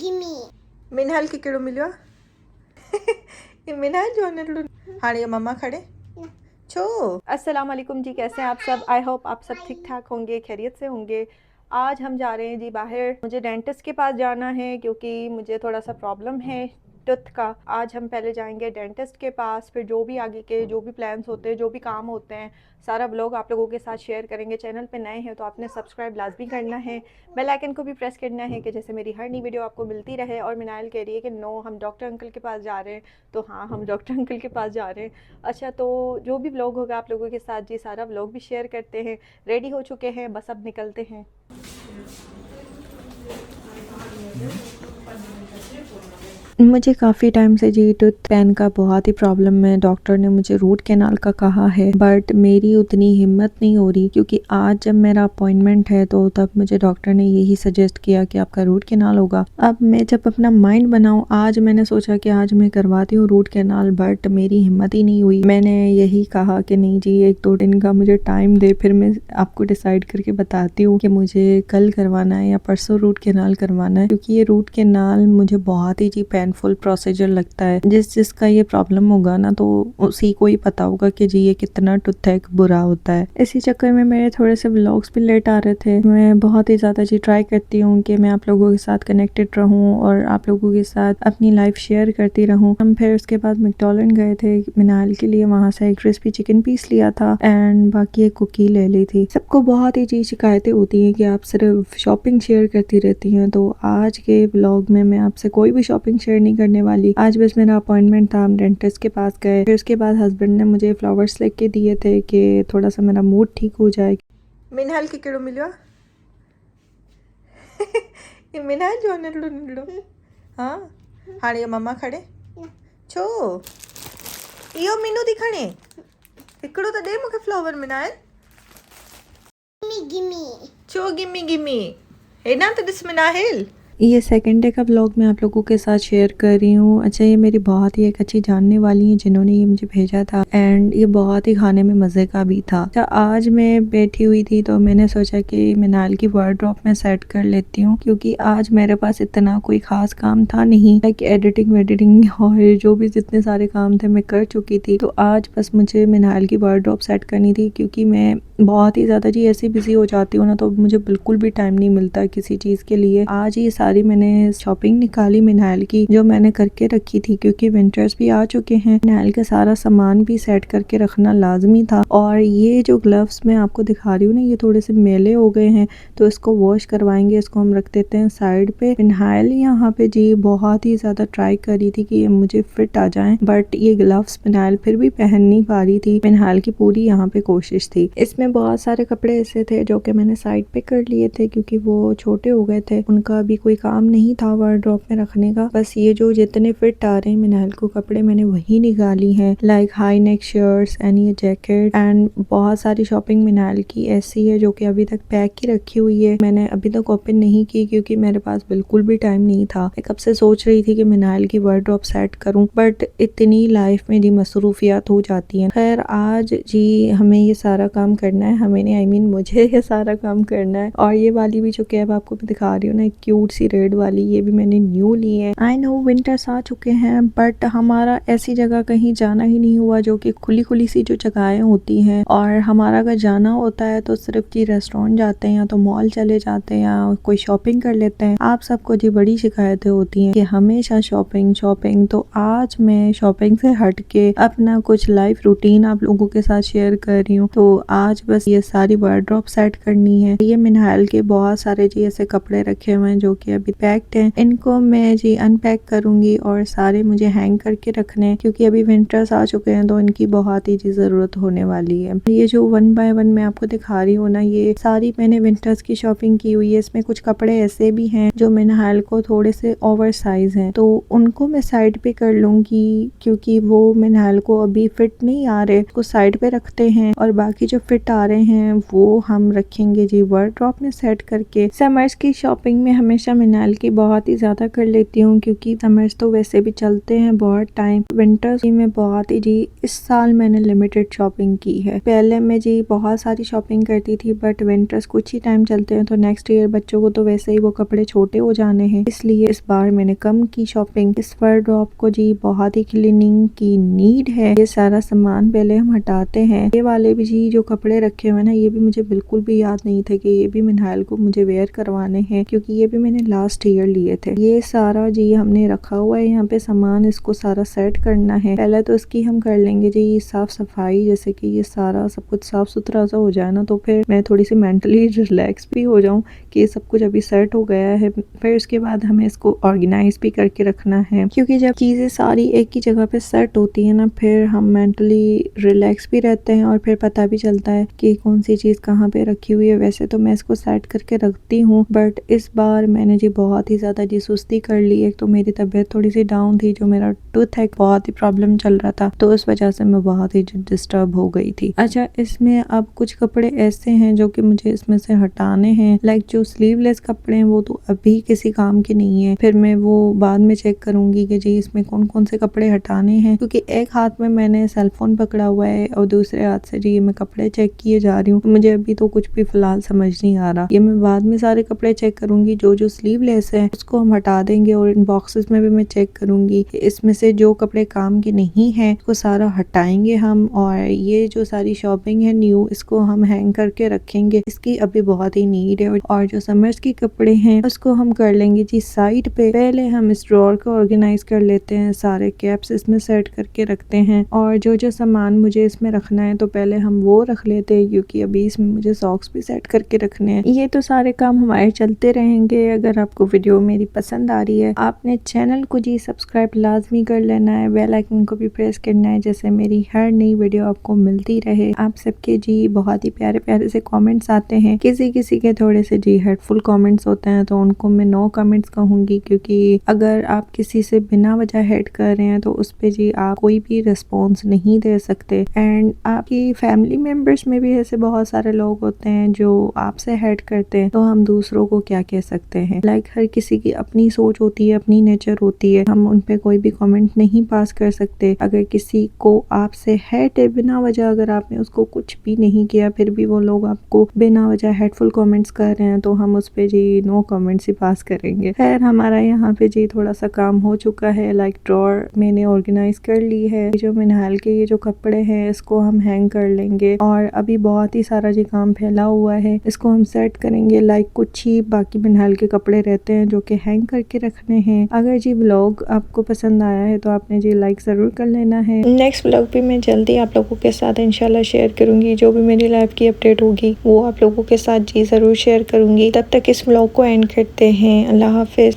Gimme Minhal के केड़ो मिलियो ये मिनहाल जो ने हाँ ये मम्मा खड़े छो। अस्सलाम वालेकुम जी, कैसे हैं आप सब? आई होप आप सब ठीक ठाक होंगे, खैरियत से होंगे। आज हम जा रहे हैं जी बाहर, मुझे डेंटिस्ट के पास जाना है क्योंकि मुझे थोड़ा सा प्रॉब्लम है टूथ का। आज हम पहले जाएंगे डेंटिस्ट के पास, फिर जो भी आगे के जो भी प्लान्स होते हैं, जो भी काम होते हैं, सारा व्लॉग आप लोगों के साथ शेयर करेंगे। चैनल पे नए हैं तो आपने सब्सक्राइब लाजमी करना है, बेल आइकन को भी प्रेस करना है कि जैसे मेरी हर नई वीडियो आपको मिलती रहे। और मिनाइल कह रही है कि नो हम डॉक्टर अंकल के पास जा रहे हैं, तो हाँ हम डॉक्टर अंकल के पास जा रहे हैं। अच्छा, तो जो भी व्लॉग होगा आप लोगों के साथ जी सारा व्लॉग भी शेयर करते हैं। रेडी हो चुके हैं, बस अब निकलते हैं। मुझे काफ़ी टाइम से जी टूथ पेन का बहुत ही प्रॉब्लम है। डॉक्टर ने मुझे रूट कैनाल का कहा है, बट मेरी उतनी हिम्मत नहीं हो रही क्योंकि आज जब मेरा अपॉइंटमेंट है तो तब मुझे डॉक्टर ने यही सजेस्ट किया कि आपका रूट कैनाल होगा। अब मैं जब अपना माइंड बनाऊं, आज मैंने सोचा कि आज मैं करवाती हूँ रूट कैनाल, बट मेरी हिम्मत ही नहीं हुई। मैंने यही कहा कि नहीं जी 1-2 दिन का मुझे टाइम दे, फिर मैं आपको डिसाइड करके बताती हूँ कि मुझे कल करवाना है या परसों रूट कैनाल करवाना है, क्योंकि ये रूट कैनाल मुझे बहुत ही जी पेनफुल प्रोसीजर लगता है। जिसका ये प्रॉब्लम होगा ना तो उसी को ही पता होगा कि जी ये कितना टूथेक बुरा होता है। इसी चक्कर में मेरे थोड़े से व्लॉग्स भी लेट आ रहे थे। मैं बहुत ही ज़्यादा जी ट्राई करती हूँ कि मैं आप लोगों के साथ कनेक्टेड रहूँ और आप लोगों के साथ अपनी लाइफ शेयर करती रहूँ। हम फिर उसके बाद मैकडॉनल्ड गए थे मिनाल के लिए, वहाँ से एक क्रिस्पी चिकन पीस लिया था एंड बाकी एक कुकी ले ली थी। सबको बहुत ही जी शिकायतें होती हैं कि आप सिर्फ शॉपिंग शेयर करती रहती हैं, तो आज के व्लॉग में मैं आपसे कोई भी शॉपिंग शेयर नहीं करने वाली। आज बस मेरा अपॉइंटमेंट था, हम डेंटिस्ट के पास गए, फिर उसके बाद हस्बैंड ने मुझे फ्लावर्स लेके दिए थे कि थोड़ा सा मेरा मूड ठीक हो जाए। मिनहाल के केड़ो मिलियो ये मिनहाल जो ने हाँ हाँ ये मम्मा खड़े छो इहो मीनू दिखणे हिकिड़ो त ॾे मूंखे फ्लावर मिनायल गिमी छो गिमी गिमी हेॾां त ॾिस मिनाहिल। ये सेकंड डे का व्लॉग मैं आप लोगों के साथ शेयर कर रही हूँ। अच्छा, ये मेरी बहुत ही एक अच्छी जानने वाली है जिन्होंने ये मुझे भेजा था एंड ये बहुत ही खाने में मज़े का भी था। अच्छा, आज मैं बैठी हुई थी तो मैंने सोचा कि मिनाल की वार्डरोब में सेट कर लेती हूँ, क्योंकि आज मेरे पास इतना कोई ख़ास काम था नहीं, लाइक एडिटिंग वेडिटिंग और जो भी जितने सारे काम थे मैं कर चुकी थी। तो आज बस मुझे मिनाल की वार्डरोब सेट करनी थी, क्योंकि मैं बहुत ही ज़्यादा जी ऐसे बिजी हो जाती हूँ ना, तो मुझे बिल्कुल भी टाइम नहीं मिलता किसी चीज़ के लिए। आज ये सारी मैंने शॉपिंग निकाली मिनाल की, जो मैंने करके रखी थी, क्योंकि विंटर्स भी आ चुके हैं। मिनाल का सारा सामान भी सेट करके रखना लाजमी था। और ये जो ग्लव्स मैं आपको दिखा रही हूँ ना, ये थोड़े से मैले हो गए हैं तो इसको वॉश करवाएंगे। इसको हम रख देते हैं साइड पे। मिनाल यहाँ पे जी बहुत ही ज़्यादा ट्राई करी थी कि ये मुझे फिट आ जाए, बट ये ग्लव्स मिनाल फिर भी पहन नहीं पा रही थी। मिनाल की पूरी यहाँ पे कोशिश थी। इसमें बहुत सारे कपड़े ऐसे थे जो कि मैंने साइड पे कर लिए थे, क्योंकि वो छोटे हो गए थे, उनका अभी कोई काम नहीं था वार्डरोब में रखने का। बस ये जो जितने फिट आ रहे हैं मिनाल को कपड़े, मैंने वही निकाली हैं, like high neck shirts and ये जैकेट एंड बहुत सारी शॉपिंग मिनाल की ऐसी है जो कि अभी तक पैक ही रखी हुई है। मैंने अभी तक ओपन नहीं की क्योंकि मेरे पास बिल्कुल भी टाइम नहीं था। मैं कब से सोच रही थी कि मिनाल की वार्डरोब सेट करूं, बट इतनी लाइफ में जी मसरूफियात हो जाती हैं। खैर आज जी हमें ये सारा काम करना है, हमें नहीं, आई मीन मुझे ये सारा काम करना है। और ये वाली भी जो कैब आपको मैं दिखा रही हूँ ना, क्यूट सी रेड वाली, ये भी मैंने न्यू ली है। आई नो विंटर्स आ चुके हैं, बट हमारा ऐसी जगह कहीं जाना ही नहीं हुआ जो कि खुली खुली सी जो जगहें होती हैं। और हमारा अगर जाना होता है तो सिर्फ जी रेस्टोरेंट जाते हैं या तो मॉल चले जाते हैं या कोई शॉपिंग कर लेते हैं। आप सबको जी बड़ी शिकायतें होती हैं कि हमेशा शॉपिंग शॉपिंग, तो आज मैं शॉपिंग से हट के अपना कुछ लाइफ रूटीन आप लोगों के साथ शेयर कर रही हूँ। तो आज बस ये सारी वार्डरोब सेट करनी है। ये मिनाल के बहुत सारे जी ऐसे कपड़े रखे हुए हैं जो कि अभी पैक्ड हैं, इनको मैं जी अनपैक करूंगी और सारे मुझे हैंग करके रखने हैं, क्योंकि अभी विंटर्स आ चुके हैं तो इनकी बहुत ही जी जरूरत होने वाली है। ये जो 1 बाय 1 मैं आपको दिखा रही हूँ ना, ये सारी मैंने विंटर्स की शॉपिंग की हुई है। इसमें कुछ कपड़े ऐसे भी हैं जो मिनाल को थोड़े से ओवर साइज हैं, तो उनको मैं साइड पे कर लूंगी, क्योंकि वो मिनाल को अभी फिट नहीं आ रहे, उसको साइड पे रखते हैं और बाकी जो फिट हटा रहे हैं वो हम रखेंगे जी वार्डरोब में सेट करके। समर्स की शॉपिंग में हमेशा मिनाल की बहुत ही ज्यादा कर लेती हूँ क्योंकि समर्स तो वैसे भी चलते हैं बहुत टाइम, विंटर्स में बहुत ही जी इस साल मैंने लिमिटेड शॉपिंग की है। पहले मैं जी बहुत सारी शॉपिंग करती थी बट विंटर्स कुछ ही टाइम चलते हैं तो नेक्स्ट ईयर बच्चों को तो वैसे ही वो कपड़े छोटे हो जाने हैं, इसलिए इस बार मैंने कम की शॉपिंग। इस वार्डरोब को जी बहुत ही क्लीनिंग की नीड है। ये सारा सामान पहले हम हटाते हैं। ये वाले भी जी जो कपड़े रखे हुए ना, ये भी मुझे बिल्कुल भी याद नहीं थे कि ये भी मिनाल को मुझे वेयर करवाने हैं क्योंकि ये भी मैंने लास्ट ईयर लिए थे। ये सारा जी हमने रखा हुआ है यहाँ पे सामान, इसको सारा सेट करना है। पहले तो इसकी हम कर लेंगे जी साफ सफाई, जैसे कि ये सारा सब कुछ साफ सुथरा सा हो जाए ना तो फिर मैं थोड़ी सी मेंटली रिलैक्स भी हो जाऊँ कि सब कुछ अभी सेट हो गया है। फिर उसके बाद हमें इसको ऑर्गेनाइज भी करके रखना है क्योंकि जब चीजें सारी एक ही जगह पे सेट होती है ना फिर हम मेंटली रिलैक्स भी रहते हैं और फिर पता भी चलता है कि कौन सी चीज कहाँ पे रखी हुई है। वैसे तो मैं इसको सेट करके रखती हूँ बट इस बार मैंने जी बहुत ही ज्यादा जी सुस्ती कर ली। एक तो मेरी तबीयत थोड़ी सी डाउन थी, जो मेरा टूथ है बहुत ही प्रॉब्लम चल रहा था तो उस वजह से मैं बहुत ही डिस्टर्ब हो गई थी। अच्छा, इसमें अब कुछ कपड़े ऐसे हैं जो कि मुझे इसमें से हटाने हैं, लाइक जो स्लीवलेस कपड़े हैं वो तो अभी किसी काम के नहीं है, फिर मैं वो बाद में चेक करूंगी कि जी इसमें कौन कौन से कपड़े हटाने हैं क्योंकि एक हाथ में मैंने सेलफोन पकड़ा हुआ है और दूसरे हाथ से जी मैं कपड़े चेक किए जा रही हूँ। मुझे अभी तो कुछ भी फिलहाल समझ नहीं आ रहा, ये मैं बाद में सारे कपड़े चेक करूंगी। जो स्लीवलेस है उसको हम हटा देंगे और इन बॉक्सेस में भी मैं चेक करूंगी इसमें से जो कपड़े काम के नहीं है उसको सारा हटाएंगे हम। और ये जो सारी शॉपिंग है न्यू, इसको हम हैंग करके रखेंगे, इसकी अभी बहुत ही नीड है। और जो समर्स के कपड़े हैं उसको हम कर लेंगे जी साइड पे। पहले हम इस ड्रॉर को ऑर्गेनाइज कर लेते हैं, सारे कैप्स इसमें सेट करके रखते हैं और जो सामान मुझे इसमें रखना है तो पहले हम वो रख लेते हैं क्योंकि अभी इसमें मुझे सॉक्स भी सेट करके रखने हैं। ये तो सारे काम हमारे चलते रहेंगे। अगर आपको वीडियो मेरी पसंद आ रही है आपने चैनल को जी सब्सक्राइब लाजमी कर लेना है, बेल आइकन को भी प्रेस करना है जैसे मेरी हर नई वीडियो आपको मिलती रहे। आप सबके जी बहुत ही प्यारे प्यारे से कमेंट्स आते हैं, किसी किसी के थोड़े से जी हर्टफुल कमेंट्स होते हैं तो उनको मैं नो कमेंट्स कहूंगी क्योंकि अगर आप किसी से बिना वजह हेट कर रहे हैं तो उस पे जी आप कोई भी रिस्पॉन्स नहीं दे सकते। एंड आपकी फैमिली मेंबर्स में भी ऐसे बहुत सारे लोग होते हैं जो आपसे हेट करते हैं तो हम दूसरों को क्या कह सकते हैं। लाइक हर किसी की अपनी सोच होती है, अपनी नेचर होती है, हम उन पे कोई भी कमेंट नहीं पास कर सकते। अगर किसी को आपसे हेट है बिना वजह, अगर आपने उसको कुछ भी नहीं किया फिर भी वो लोग आपको बिना वजह हेटफुल कमेंट्स कर रहे हैं तो हम उस पे जी नो कमेंट्स ही पास करेंगे। खैर हमारा यहाँ पे जी थोड़ा सा काम हो चुका है, लाइक ड्रॉर मैंने ऑर्गेनाइज कर ली है। जो मिनाल के ये जो कपड़े हैं इसको हम हैंग कर लेंगे और अभी बहुत ही सारा जी काम फैला हुआ है, इसको हम सेट करेंगे। लाइक कुछ ही बाकी मिनाल के कपड़े रहते हैं जो कि हैंग करके रखने हैं। अगर जी व्लॉग आपको पसंद आया है तो आपने जी लाइक जरूर कर लेना है। नेक्स्ट व्लॉग भी मैं जल्दी आप लोगों के साथ इंशाल्लाह शेयर करूंगी, जो भी मेरी लाइफ की अपडेट होगी वो आप लोगों के साथ जी जरूर शेयर करूंगी। तब तक इस व्लॉग को एंड करते हैं। अल्लाह हाफिज।